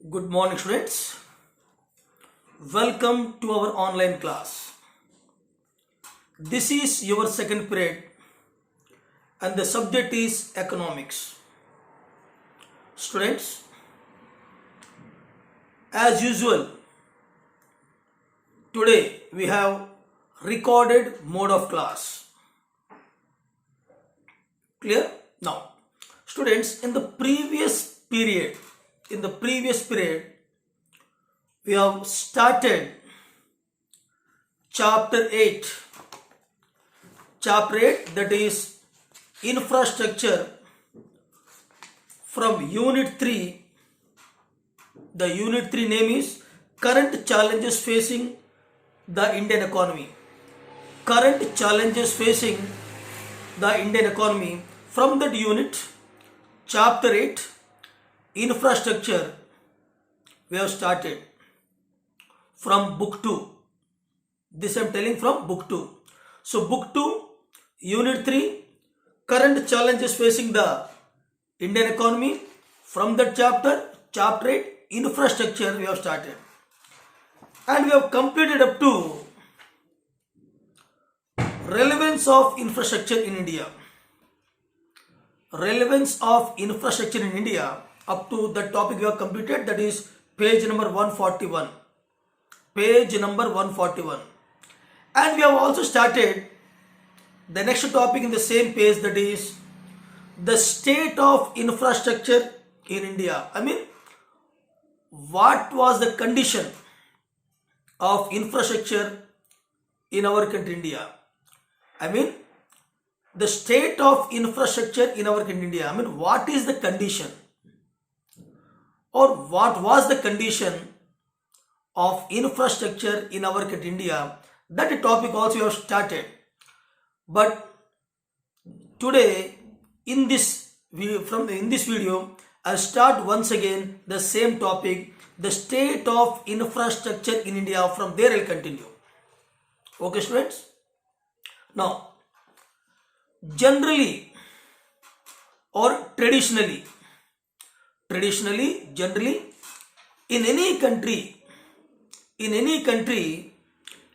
Good morning, students. Welcome to our online class. This is your second period and the subject is economics. Students, as usual, today we have recorded mode of class. Clear? Now, students, in the previous period, we have started chapter 8. Chapter 8, that is infrastructure, from unit 3. The unit 3 name is current challenges facing the Indian economy. Current challenges facing the Indian economy. From that unit, chapter 8, infrastructure, we have started from book 2. This I am telling from book 2. So book 2, unit 3, current challenges facing the Indian economy. From that chapter 8, infrastructure, we have started. And we have completed up to relevance of infrastructure in India. Relevance of infrastructure in India, up to the topic we have completed, that is page number 141. Page number 141. And we have also started the next topic in the same page, that is the state of infrastructure in India. I mean, what was the condition of infrastructure in our country India? I mean, the state of infrastructure in our country India. I mean, what is the condition, or what was the condition of infrastructure in our country India? That topic also we have started. But today, in this video, I'll start once again the same topic, the state of infrastructure in India. From there I'll continue. Okay, students? Now, generally or traditionally, generally, in any country,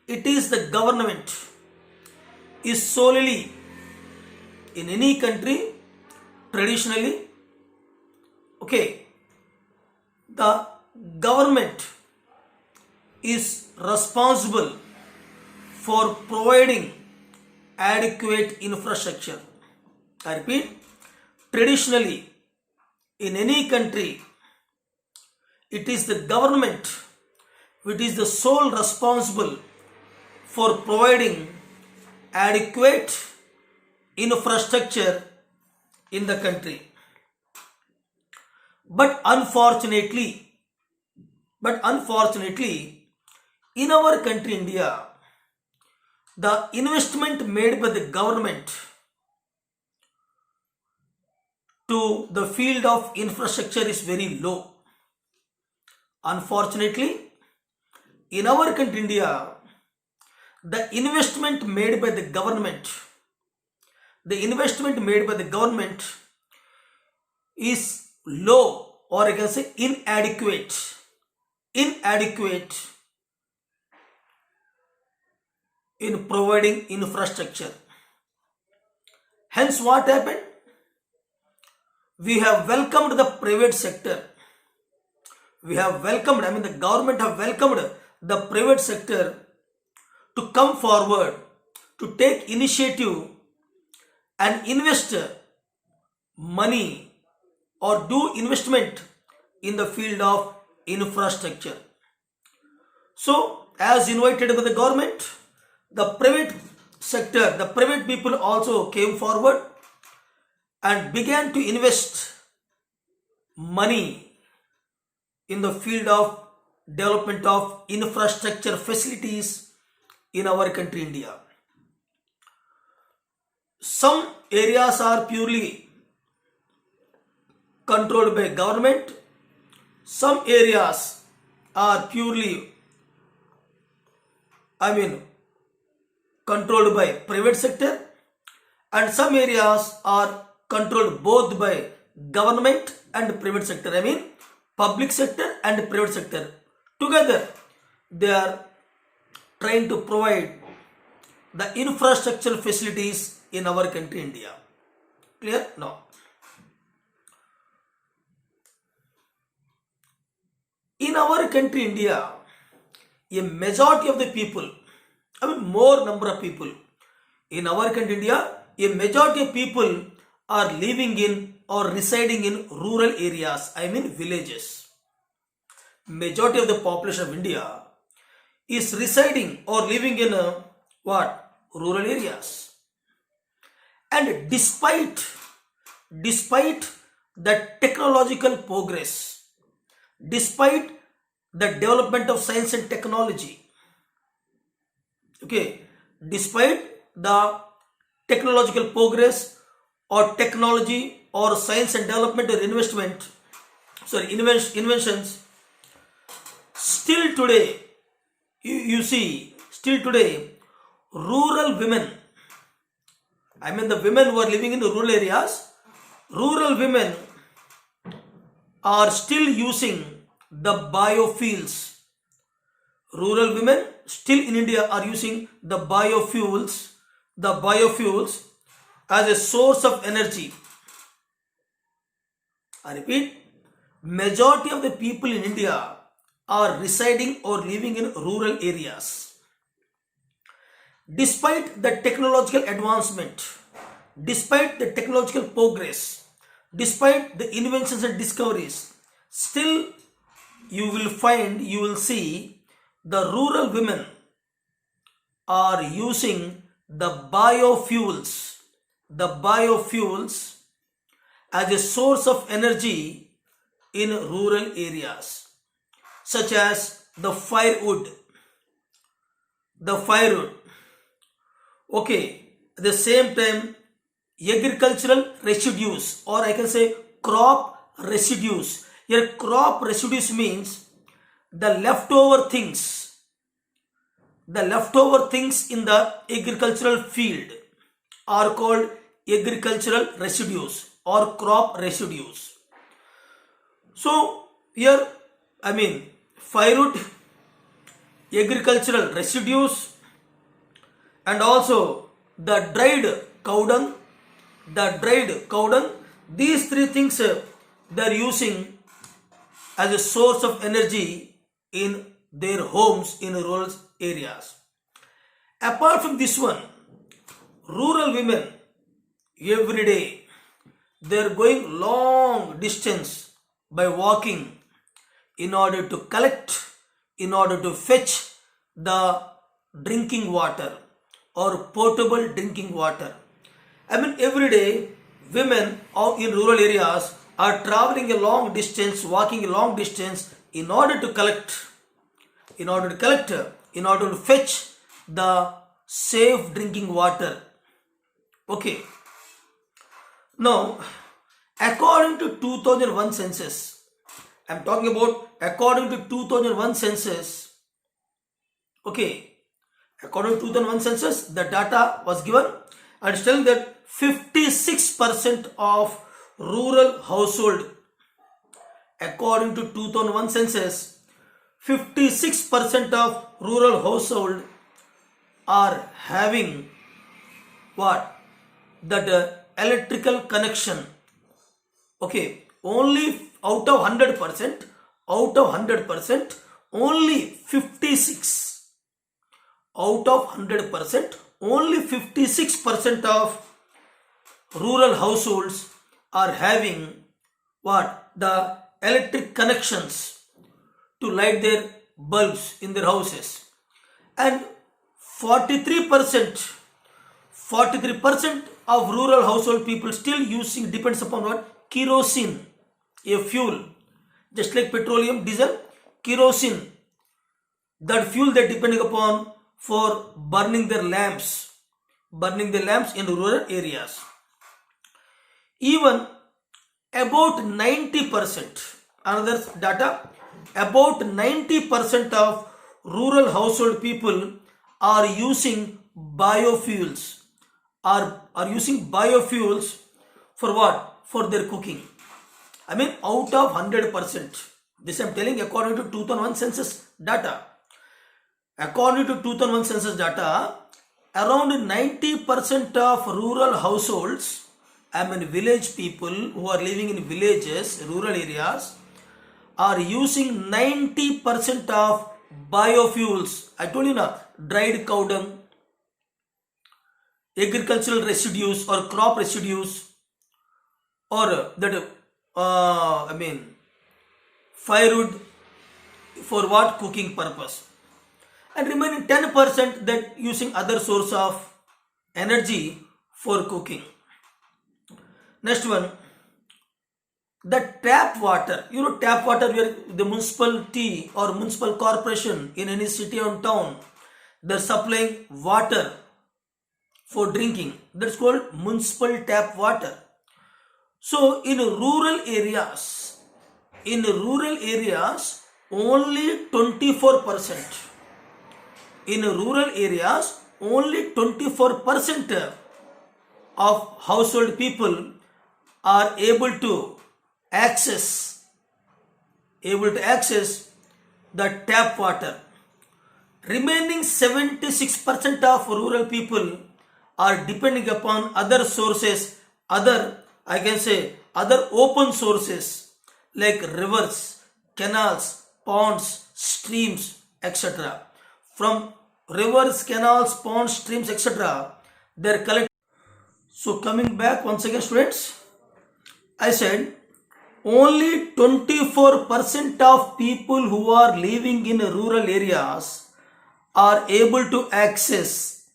it is the government is solely, in any country, traditionally, okay, the government is responsible for providing adequate infrastructure. I repeat, traditionally, in any country, it is the government which is the sole responsible for providing adequate infrastructure in the country. But unfortunately, in our country India, the investment made by the government to the field of infrastructure is very low. Unfortunately, in our country India, the investment made by the government is low, or I can say inadequate in providing infrastructure. Hence, what happened? We have welcomed the private sector. The government have welcomed the private sector to come forward, to take initiative and invest money or do investment in the field of infrastructure. So, as invited by the government, the private sector, the private people also came forward and began to invest money in the field of development of infrastructure facilities in our country India. Some areas are purely controlled by government, some areas are purely, controlled by private sector, and some areas are controlled both by government and private sector. public sector and private sector. Together, they are trying to provide the infrastructural facilities in our country, India. Clear? Now, in our country, India, a majority of the people, more number of people, in our country, India, a majority of people are living in or residing in rural areas, villages. Majority of the population of India is residing or living in rural areas. And despite the technological progress, despite the development of science and technology, despite the technological progress or technology or science and development or inventions, still today, you see, still today, rural women, the women who are living in the rural areas, rural women are still using the biofuels. Rural women still in India are using the biofuels as a source of energy. I repeat, majority of the people in India are residing or living in rural areas. Despite the technological advancement, despite the technological progress, despite the inventions and discoveries, still you will see the rural women are using the biofuels as a source of energy in rural areas, such as the firewood. At the same time, agricultural residues, or I can say crop residues. Here, crop residues means the leftover things in the agricultural field are called agricultural residues or crop residues. So here, firewood, agricultural residues, and also the dried cow dung, these three things they are using as a source of energy in their homes in rural areas. Apart from this one, rural women every day they are going long distance by walking in order to fetch the drinking water or potable drinking water. Every day women out in rural areas are traveling a long distance, walking a long distance in order to fetch the safe drinking water. Now, according to 2001 census, I'm talking about according to 2001 census. According to 2001 census, the data was given and it's telling that 56% of rural household, according to 2001 census, 56% of rural household are having that electrical connection. Only out of 100%, only 56 out of 100%, only 56% of rural households are having the electric connections to light their bulbs in their houses, and 43% of rural household people still depends upon kerosene, a fuel, just like petroleum, diesel, kerosene, that fuel they're depending upon for burning their lamps in rural areas. Even about 90%, another data, about 90% of rural household people are using biofuels, are using biofuels for what? For their cooking. Out of 100%. This I am telling according to 2001 census data. According to 2001 census data, around 90% of rural households, village people who are living in villages, rural areas, are using 90% of biofuels. I told you now, dried cow dung, agricultural residues or crop residues, or firewood for what? Cooking purpose. And remaining 10% that using other source of energy for cooking. Next one, the tap water. You know, tap water where the municipality or municipal corporation in any city or town, they're supplying water for drinking. That's called municipal tap water. So in rural areas, only 24%. In rural areas, only 24% of household people are able to access the tap water. Remaining 76% of rural people are depending upon other sources, other open sources like rivers, canals, ponds, streams, etc. From rivers, canals, ponds, streams, etc. they are collected. So coming back once again, students, I said only 24% of people who are living in rural areas are able to access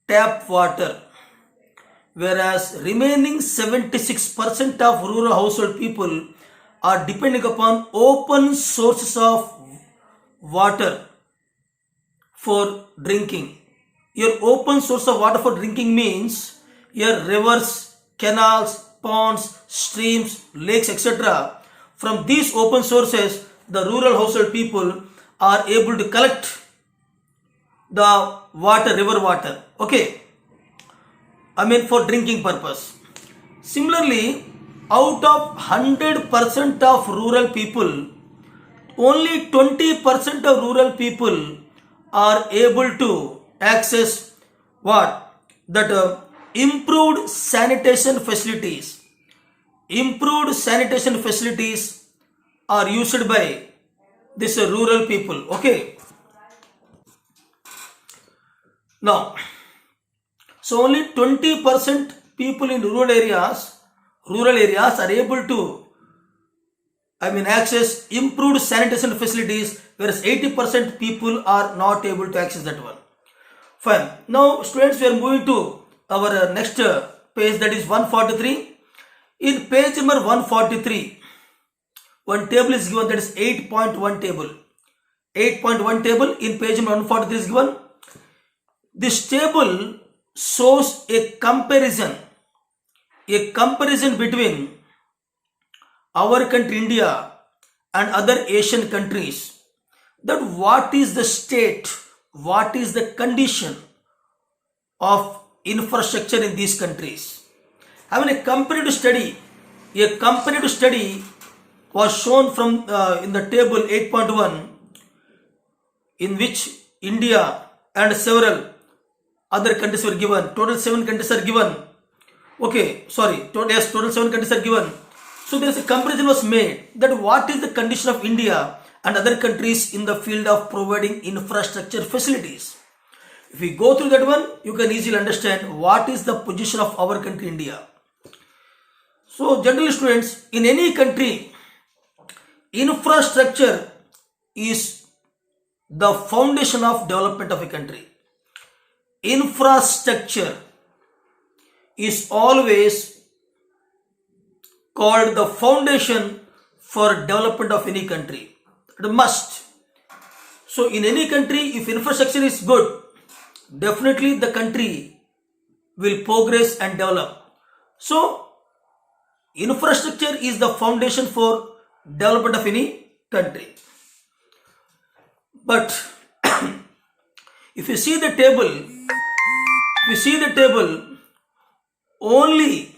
tap water, whereas remaining 76% of rural household people are depending upon open sources of water for drinking. Your open source of water for drinking means your rivers, canals, ponds, streams, lakes, etc. From these open sources, the rural household people are able to collect the water, river water, okay, for drinking purpose. Similarly, out of 100% of rural people, only 20% of rural people are able to access what? Improved sanitation facilities. Improved sanitation facilities are used by this rural people, okay. Now, so only 20% people in rural areas are able to access improved sanitation facilities, whereas 80% people are not able to access that one. Fine. Now students, we are moving to our next page, that is 143. In page number 143, one table is given, that is 8.1 table. 8.1 table in page number 143 is given. This table shows a comparison between our country India and other Asian countries, that what is the state, what is the condition of infrastructure in these countries. Having a comparative study was shown from in the table 8.1, in which India and several other countries were given. Total 7 countries are given. Okay, sorry, total 7 countries are given. So there is a comparison was made that what is the condition of India and other countries in the field of providing infrastructure facilities. If we go through that one, you can easily understand what is the position of our country India. So generally students, in any country, infrastructure is the foundation of development of a country. Infrastructure is always called the foundation for development of any country. It must. So in any country, if infrastructure is good, definitely the country will progress and develop. So infrastructure is the foundation for development of any country. But if you see the table, only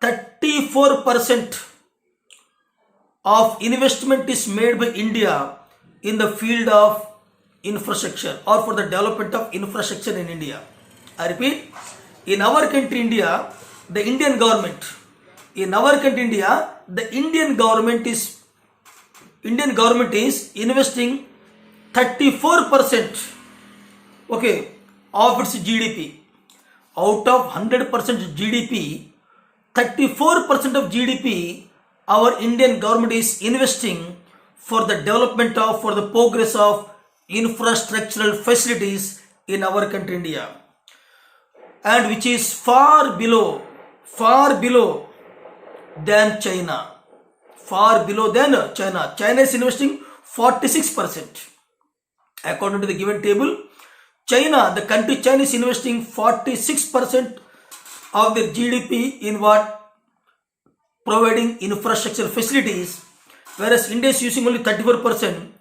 34% of investment is made by India in the field of infrastructure or for the development of infrastructure in India. I repeat, in our country India, the Indian government, the Indian government is investing 34% okay of its GDP. Out of 100% GDP, 34% of GDP our Indian government is investing for the development of, for the progress of infrastructural facilities in our country India, and which is far below than China. Far below than China. China is investing 46%. According to the given table, China is investing 46% of their GDP in what? Providing infrastructure facilities, whereas India is using only 34%.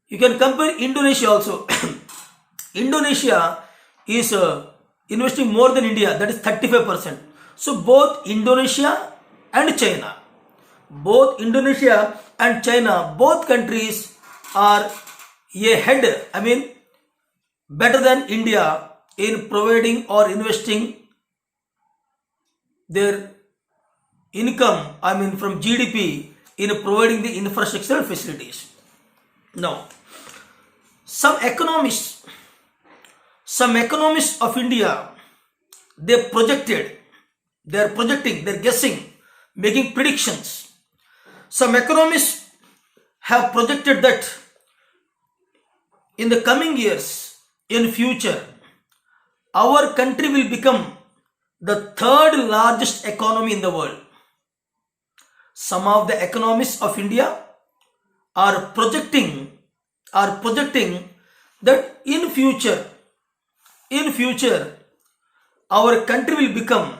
You can compare Indonesia also. Indonesia is investing more than India, that is 35%. So both Indonesia and China, both countries are ahead, better than India in providing or investing their income, from GDP in providing the infrastructural facilities. Now, some economists of India, they're guessing, making predictions. Some economists have projected that in the coming years, in future, our country will become the third largest economy in the world. Some of the economists of India are projecting that in future our country will become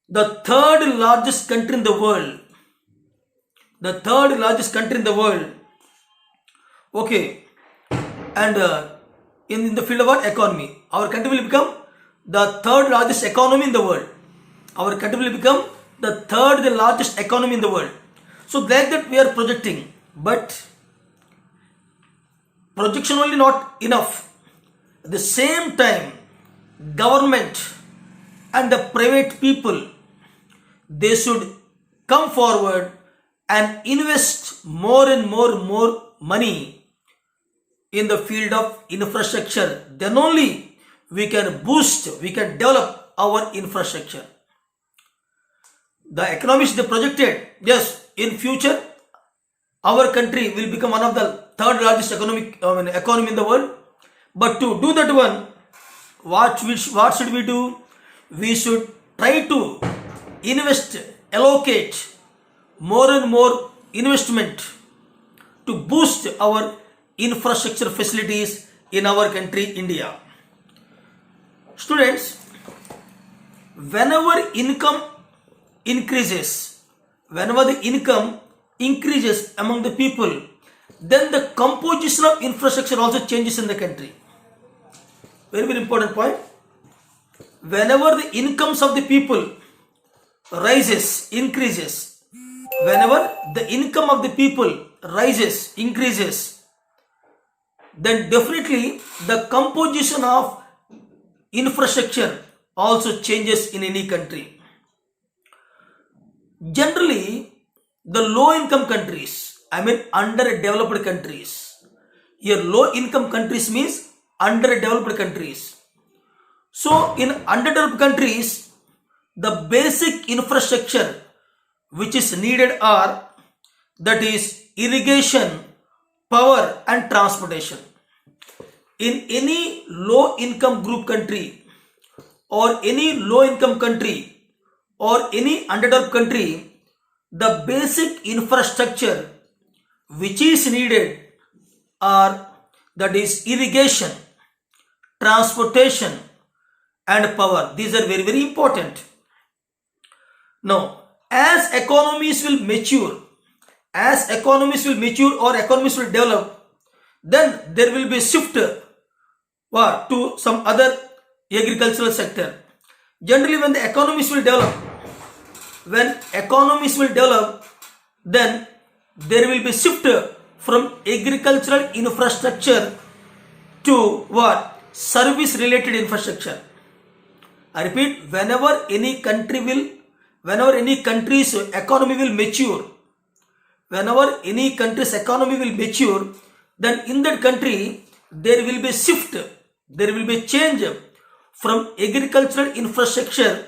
the third largest country in the world. Okay, and in the field of what? Economy, our country will become the third largest economy in the world. So like that we are projecting, but projection only not enough. At the same time, government and the private people, they should come forward and invest more and more money in the field of infrastructure. Then only we can develop our infrastructure. The economists, they projected, yes, in future our country will become one of the third largest economy in the world. But to do that one, what should we do? We should try to allocate more and more investment to boost our infrastructure facilities in our country India. Students, whenever the income increases among the people, then the composition of infrastructure also changes in the country. Very, very important point. Whenever the incomes of the people increases, then definitely the composition of infrastructure also changes in any country. Generally, the low income countries, underdeveloped countries. Here, low income countries means underdeveloped countries. So, in underdeveloped countries, the basic infrastructure which is needed are, that is, irrigation, power and transportation. In any low income group country or any low income country or any underdeveloped country, the basic infrastructure which is needed are, that is, irrigation, transportation and power. These are very, very important. Now, as economies will mature or economies will develop, then there will be a shift to some other agricultural sector. Generally, when economies will develop, then there will be shift from agricultural infrastructure to what? Service related infrastructure. I repeat, whenever any country's economy will mature, then in that country there will be a shift, there will be a change from agricultural infrastructure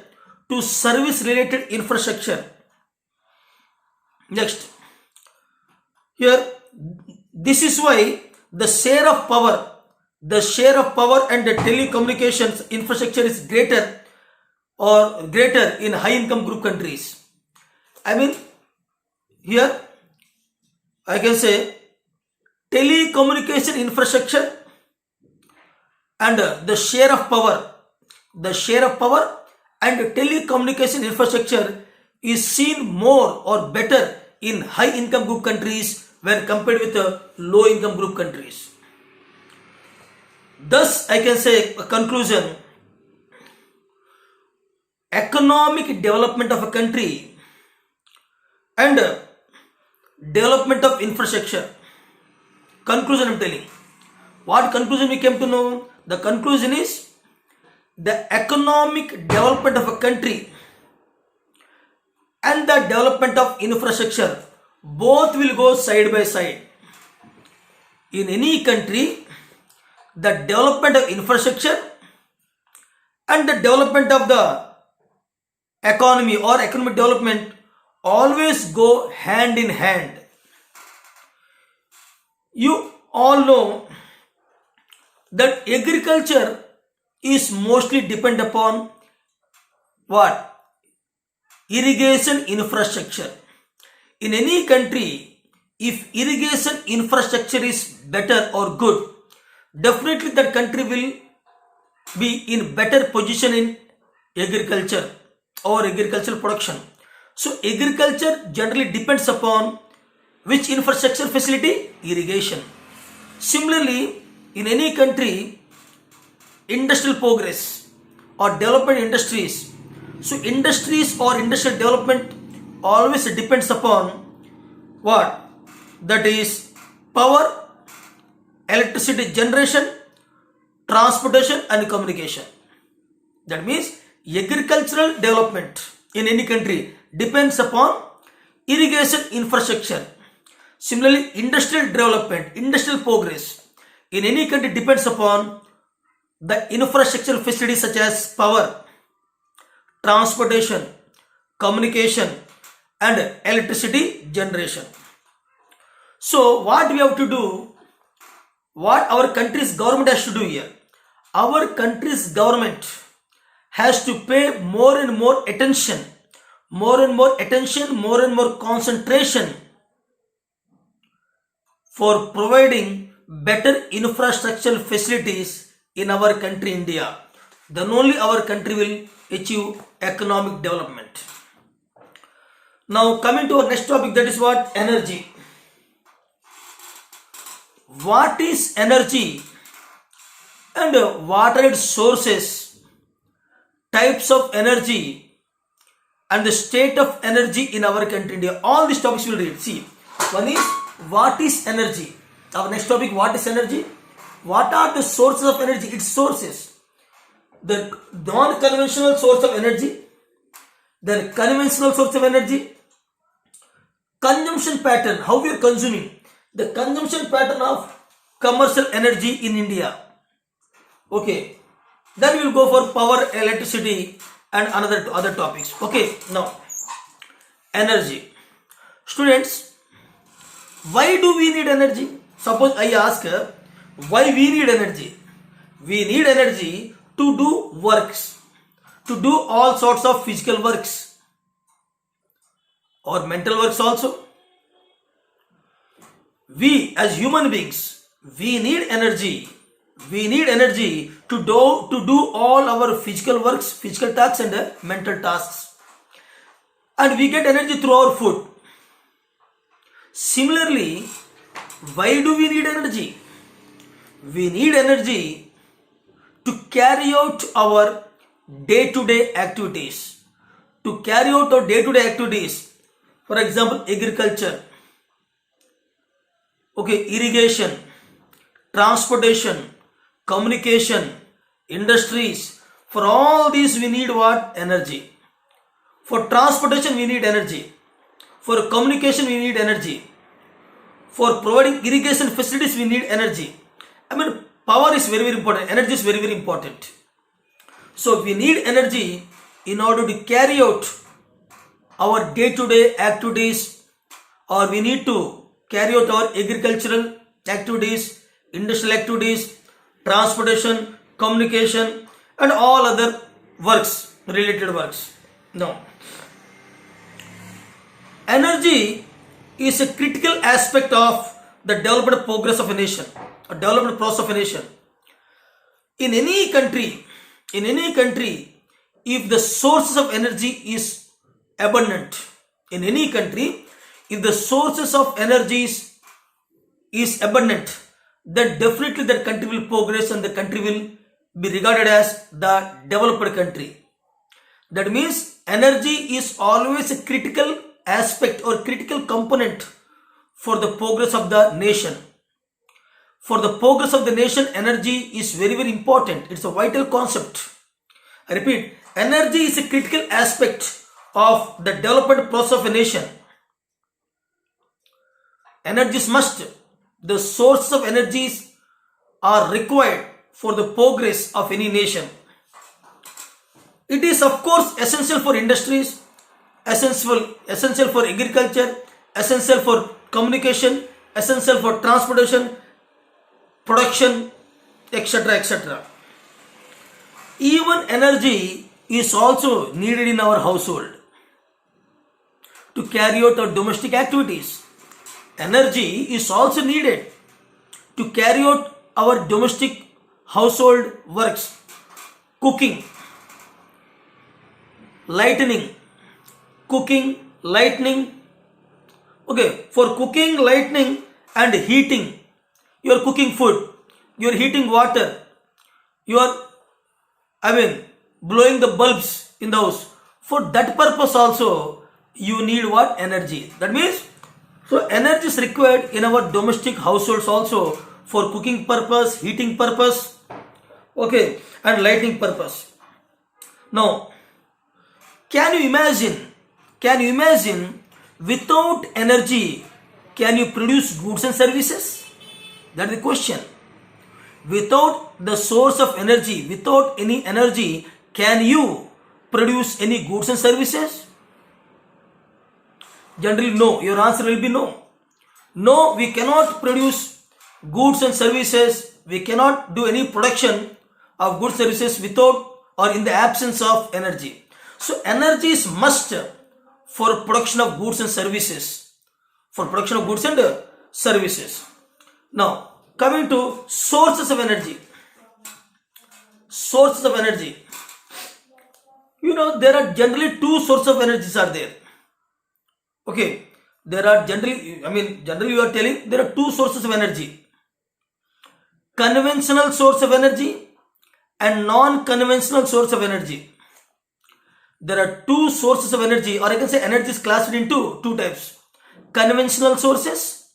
to service related infrastructure. Next, here, this is why the share of power and the telecommunications infrastructure is greater in high income group countries. I mean, here I can say telecommunication infrastructure and the share of power and telecommunication infrastructure is seen more or better in high income group countries when compared with low income group countries. Thus, I can say a conclusion: economic development of a country and development of infrastructure. Conclusion I am telling. What conclusion we came to know? The conclusion is the economic development of a country and the development of infrastructure both will go side by side. In any country, the development of infrastructure and the development of the economy or economic development always go hand in hand. You all know that agriculture is mostly dependent upon what? Irrigation infrastructure. In any country, if irrigation infrastructure is better or good, definitely that country will be in better position in agriculture or agricultural production. So agriculture generally depends upon which infrastructure facility? Irrigation. Similarly, in any country, industrial progress or development industries. So industries or industrial development always depends upon what? That is power, electricity generation, transportation and communication. That means agricultural development in any country depends upon irrigation infrastructure. Similarly, industrial development, industrial progress in any country depends upon the infrastructure facilities such as power, transportation, communication and electricity generation. So what we have to do, what our country's government has to do here? Our country's government has to pay more and more attention, more and more concentration for providing better infrastructural facilities in our country India. Then only our country will achieve economic development. Now coming to our next topic, that is what? Energy. What is energy and what are its sources, types of energy and the state of energy in our country India? All these topics we will read. See, one is what is energy. Our next topic, what is energy? What are the sources of energy? Its sources. The non-conventional source of energy, the conventional source of energy, consumption pattern, how we are consuming, the consumption pattern of commercial energy in India. Okay, then we will go for power, electricity and other topics. Okay, now energy. Students, why do we need energy? Suppose I ask why we need energy. We need energy to do works, to do all sorts of physical works or mental works also. We as human beings, we need energy. We need energy to do all our physical works, physical tasks and mental tasks. And we get energy through our food. Similarly, why do we need energy? We need energy to carry out our day-to-day activities. To carry out our day-to-day activities, For example, agriculture, okay, irrigation, transportation, communication, industries. For all these we need what? Energy. For transportation we need energy. For communication we need energy. For providing irrigation facilities we need energy. I mean, power is very important. Energy is very important. So we need energy in order to carry out our day-to-day activities, or we need to carry out our agricultural activities, industrial activities, transportation, communication, and all other works, related works. Now, energy is a critical aspect of the development progress of a nation, a development process of a nation. In any country, if the sources of energy is abundant, in any country, if the sources of energy is abundant, then definitely that country will progress and the country will be regarded as the developed country. That means energy is always a critical aspect or critical component for the progress of the nation. For the progress of the nation, energy is very important. It's a vital concept. I repeat, energy is a critical aspect of the development process of a nation. Energy is must. The sources of energies are required for the progress of any nation. It is of course essential for industries, essential for agriculture, essential for communication, essential for transportation, production, etc. Even energy is also needed in our household to carry out our domestic activities. Energy is also needed to carry out our domestic household works, cooking, lightening. Okay, for cooking, lightening and heating, you are cooking food, you are heating water, you are blowing the bulbs in the house. For that purpose also you need what? Energy. That means, so energy is required in our domestic households also for cooking purpose, heating purpose, okay, and lighting purpose. Now, can you imagine without energy, can you produce goods and services? That is the question. Without the source of energy, without any energy, can you produce any goods and services? Generally, no. Your answer will be no. No, we cannot produce goods and services. We cannot do any production of goods and services without or in the absence of energy. So, energy is must for production of goods and services. For production of goods and services. Now, coming to sources of energy. Sources of energy. You know, there are generally two sources of energies are there. Okay, there are generally you are telling there are two sources of energy. Conventional source of energy and non-conventional source of energy. There are two sources of energy, or I can say energy is classified into two types. Conventional sources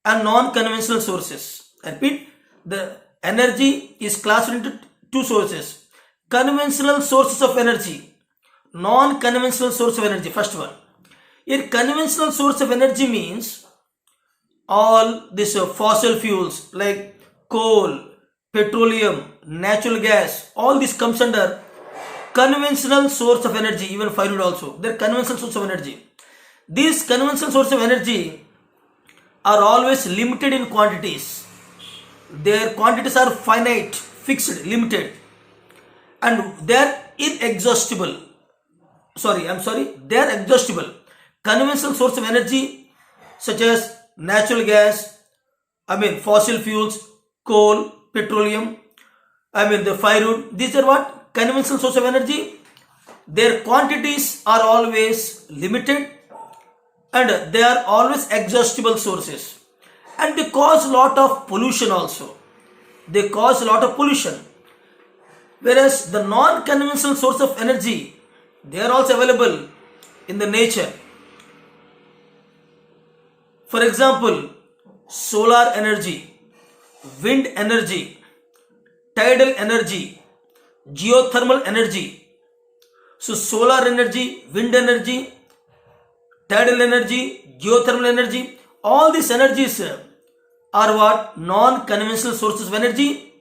and non-conventional sources. I repeat, the energy is classified into two sources. Conventional sources of energy, non-conventional source of energy. First one. In conventional source of energy means all these fossil fuels like coal, petroleum, natural gas, all this comes under conventional source of energy, even firewood also. They are conventional source of energy. These conventional source of energy are always limited in quantities. Their quantities are finite, fixed, limited, and they are inexhaustible. They are exhaustible. Conventional source of energy such as natural gas, fossil fuels, coal, petroleum, the firewood, these are what? Conventional source of energy. Their quantities are always limited and they are always exhaustible sources. And they cause a lot of pollution also. They cause a lot of pollution. Whereas the non-conventional source of energy, they are also available in the nature. For example, solar energy, wind energy, tidal energy, geothermal energy. So solar energy, wind energy, tidal energy, geothermal energy, all these energies are what? Non-conventional sources of energy.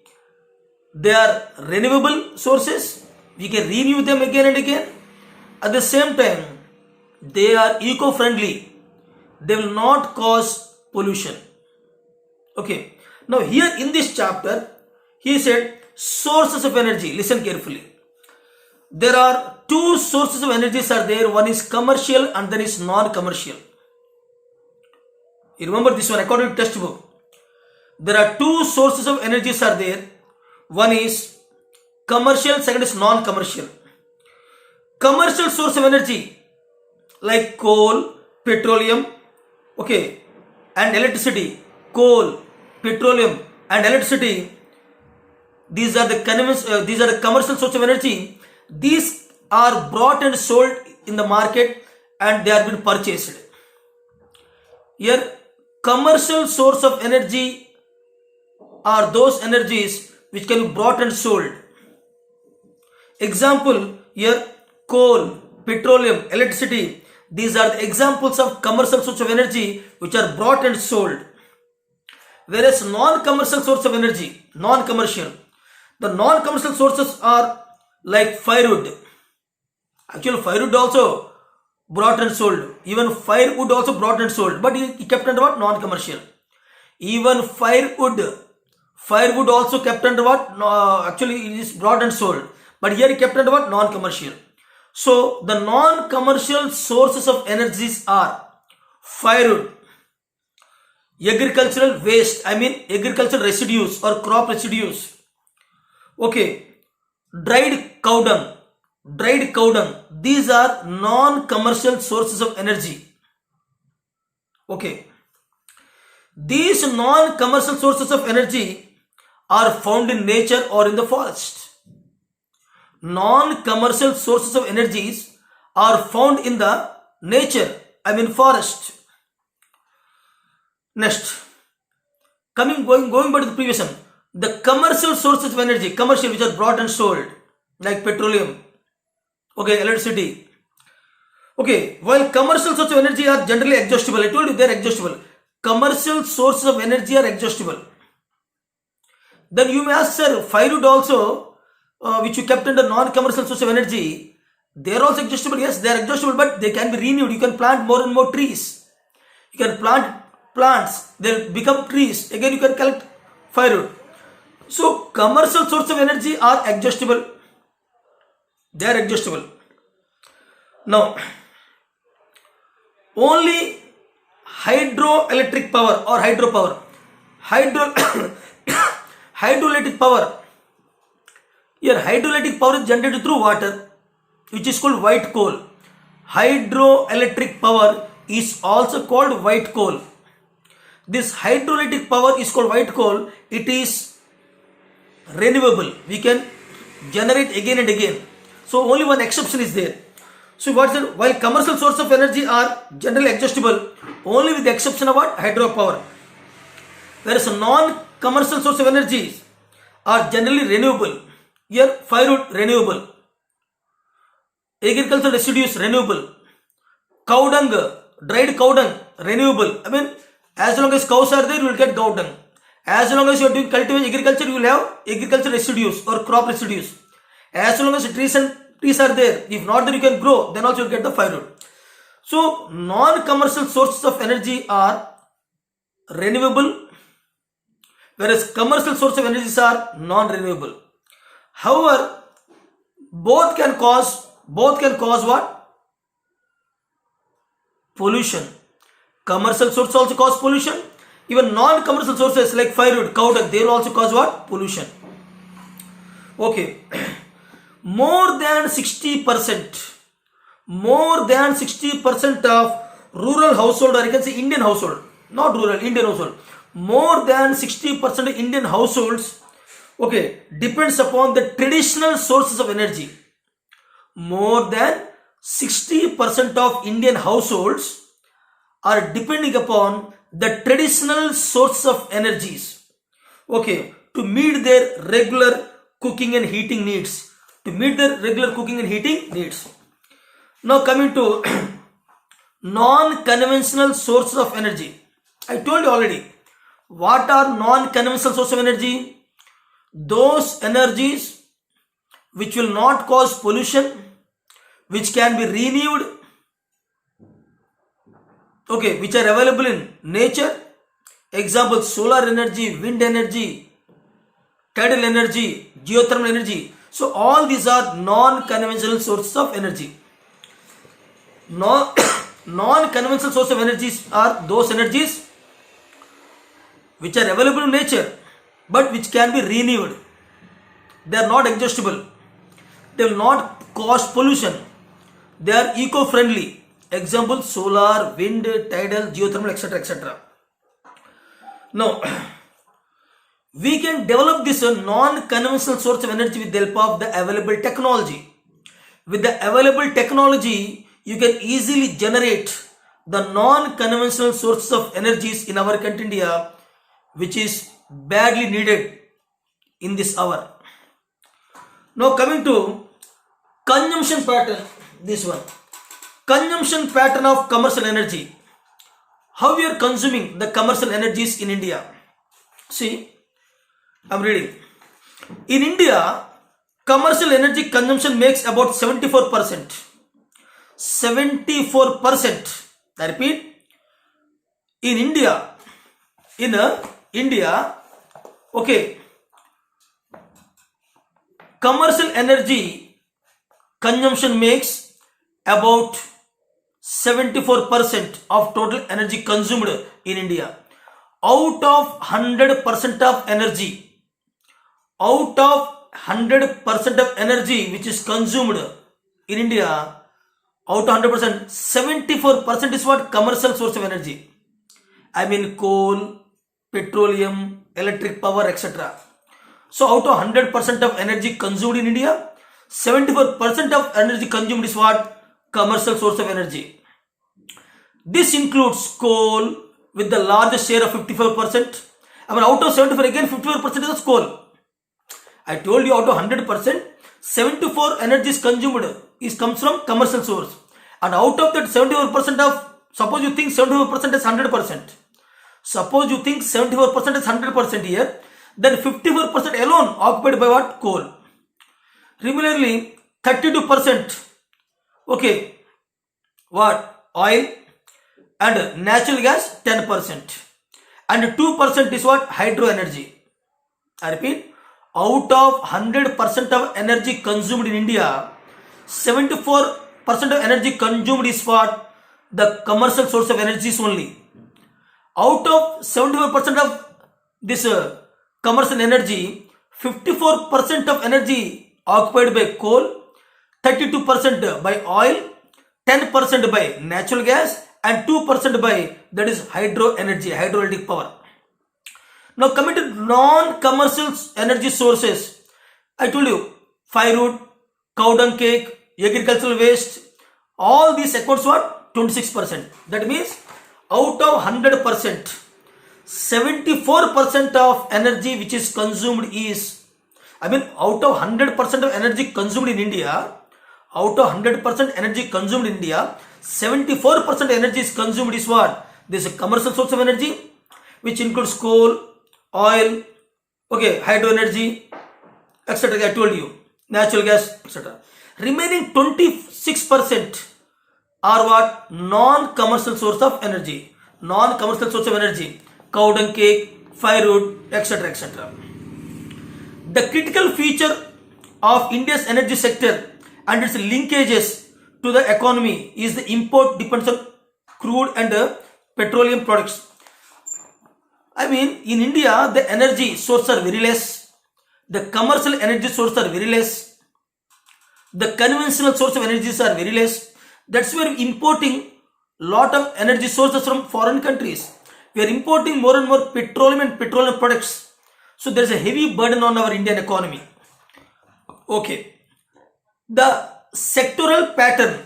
They are renewable sources. We can renew them again and again. At the same time, they are eco-friendly. They will not cause pollution. Okay. Now here in this chapter, he said sources of energy. Listen carefully. There are two sources of energies are there. One is commercial and then is non-commercial. You remember this one according to textbook. There are two sources of energies are there. One is commercial, second is non-commercial. Commercial source of energy like coal, petroleum, okay, and electricity. Coal, petroleum, and electricity. These are the commercial source of energy. These are brought and sold in the market and they are being purchased. Here, commercial source of energy are those energies which can be brought and sold. Example, here coal, petroleum, electricity. These are the examples of commercial source of energy which are brought and sold. Whereas non-commercial source of energy, non-commercial, the non-commercial sources are like firewood. Actually, firewood also brought and sold. Even firewood also brought and sold. But he kept under what? Non-commercial. Even firewood also kept under what? Actually, it is brought and sold. But here he kept under what? Non-commercial. So, the non-commercial sources of energies are firewood, agricultural waste, agricultural residues or crop residues. Okay, dried cow dung. These are non-commercial sources of energy. Okay, these non-commercial sources of energy are found in nature or in the forest. Non-commercial sources of energies are found in the nature, forest. Next, going back to the previous one, the commercial sources of energy, commercial which are brought and sold, like petroleum, okay, electricity. Okay, while commercial sources of energy are generally exhaustible, I told you they are exhaustible. Commercial sources of energy are exhaustible. Then you may ask, sir, firewood also, which you kept under non-commercial source of energy, they are also exhaustible. Yes, they are exhaustible, but they can be renewed. You can plant more and more trees. You can plant plants, they'll become trees. Again, you can collect firewood. So, commercial sources of energy are exhaustible. They are exhaustible. Now, only hydroelectric power or hydropower, hydroelectric power. Here, hydroelectric power is generated through water, which is called white coal. Hydroelectric power is also called white coal. This hydroelectric power is called white coal. It is renewable. We can generate again and again. So only one exception is there. So what is it? While commercial sources of energy are generally exhaustible, only with the exception of what? Hydropower. Whereas non-commercial sources of energy are generally renewable. Here firewood renewable, agricultural residues renewable, cow dung, dried cow dung renewable. As long as cows are there, you will get cow dung. As long as you are doing cultivating agriculture, you will have agricultural residues or crop residues. As long as trees are there, if not there you can grow, then also you will get the firewood. So non-commercial sources of energy are renewable, whereas commercial sources of energy are non-renewable. However, both can cause what? Pollution. Commercial sources also cause pollution. Even non-commercial sources like firewood, cow dung, they will also cause what? Pollution. Okay. More than 60% of rural household, or you can say Indian household, not rural, Indian household. More than 60% of Indian households, okay, depends upon the traditional sources of energy. More than 60% of Indian households are depending upon the traditional source of energies, okay, to meet their regular cooking and heating needs, to meet their regular cooking and heating needs. Now coming to non-conventional sources of energy. I told you already, what are non-conventional sources of energy? Those energies which will not cause pollution, which can be renewed, okay, which are available in nature. Example, solar energy, wind energy, tidal energy, geothermal energy. So all these are non-conventional sources of energy. Non-conventional sources of energies are those energies which are available in nature but which can be renewed. They are not exhaustible. They will not cause pollution. They are eco-friendly. Example, solar, wind, tidal, geothermal, etc. etc. Now, we can develop this non-conventional source of energy with the help of the available technology. With the available technology, you can easily generate the non-conventional sources of energies in our country India, which is badly needed in this hour. Now coming to consumption pattern, this one. Consumption pattern of commercial energy. How we are consuming the commercial energies in India. See, I'm reading. In India, commercial energy consumption makes about 74%. 74%. I repeat. In India, okay, commercial energy consumption makes about 74% of total energy consumed in India. Out of 100% of energy, out of 100% of energy which is consumed in India, out of 100%, 74% is what? Commercial source of energy. I mean coal, petroleum, electric power, etc. So out of 100% of energy consumed in India, 74% of energy consumed is what? Commercial source of energy. This includes coal with the largest share of 54%. I mean out of 74, again 54% is coal. I told you out of 100%, 74 energy is consumed comes from commercial source. And out of that 74% of, suppose you think 74% is 100%. Suppose you think 74% is 100% here, then 54% alone occupied by what? Coal. Similarly, 32%, okay, what? Oil, and natural gas 10%. And 2% is what? Hydro energy. I repeat, out of 100% of energy consumed in India, 74% of energy consumed is what? The commercial source of energy is only. Out of 74% of this commercial energy, 54% of energy occupied by coal, 32% by oil, 10% by natural gas, and 2% by, that is, hydro energy, hydroelectric power. Now coming to non-commercial energy sources, I told you firewood, cow dung cake, agricultural waste, all these accounts what? 26%. That means out of 100%, 74% of energy which is consumed is, I mean out of 100% of energy consumed in India, out of 100% energy consumed in India, 74% energy is consumed is what? This is a commercial source of energy which includes coal, oil, okay, hydro energy, etc. I told you, natural gas, etc. Remaining 26% are what? Non-commercial source of energy. Non-commercial source of energy, cow dung cake, firewood, etc. etc. The critical feature of India's energy sector and its linkages to the economy is the import depends on crude and petroleum products. I mean, in India, the energy sources are very less. The commercial energy sources are very less. The conventional source of energies are very less. That's why we're importing lot of energy sources from foreign countries. We are importing more and more petroleum and petroleum products. So there's a heavy burden on our Indian economy. Okay. The sectoral pattern,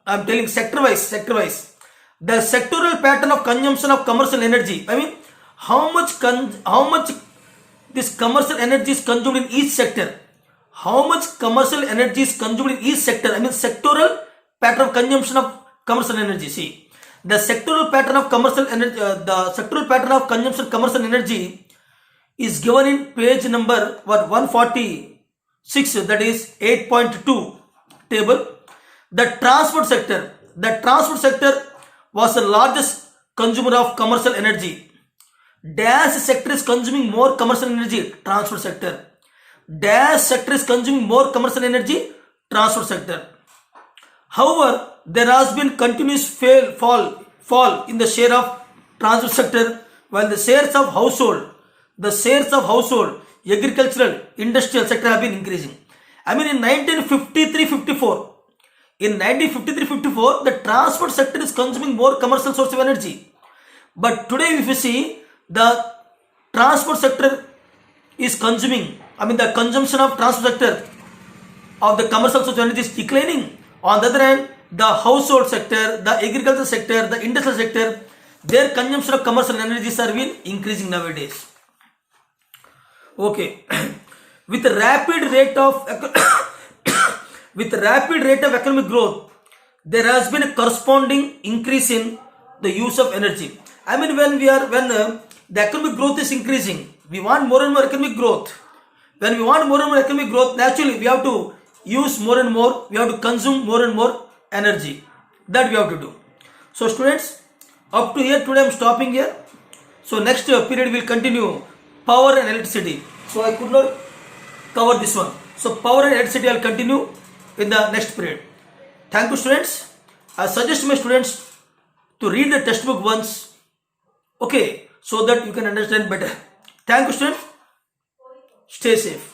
I'm telling sector-wise, the sectoral pattern of consumption of commercial energy. I mean, how much this commercial energy is consumed in each sector. How much commercial energy is consumed in each sector. I mean, sectoral pattern of consumption of commercial energy. See, the sectoral pattern of commercial energy, the sectoral pattern of consumption of commercial energy is given in page number 146, that is 8.2 table. The transport sector was the largest consumer of commercial energy. Dash sector is consuming more commercial energy, transport sector. Dash sector is consuming more commercial energy, transport sector. However, there has been continuous fall in the share of transport sector, while the shares of household, agricultural, industrial sector have been increasing. I mean, in 1953-54, the transport sector is consuming more commercial source of energy. But today, if you see, the transport sector is consuming, the consumption of transport sector of the commercial source of energy is declining. On the other hand, the household sector, the agricultural sector, the industrial sector, their consumption of commercial energies are been increasing nowadays. Okay, with the rapid rate of economic growth, there has been a corresponding increase in the use of energy. I mean, when the economic growth is increasing, we want more and more economic growth. When we want more and more economic growth, naturally we have to use more and more, we have to consume more and more energy. That we have to do. So students, up to here today I am stopping here. So next period we will continue power and electricity. So I could not cover this one. So power and electricity I will continue in the next period. Thank you students. I suggest my students to read the textbook once, okay, so that you can understand better. Thank you students. Stay safe.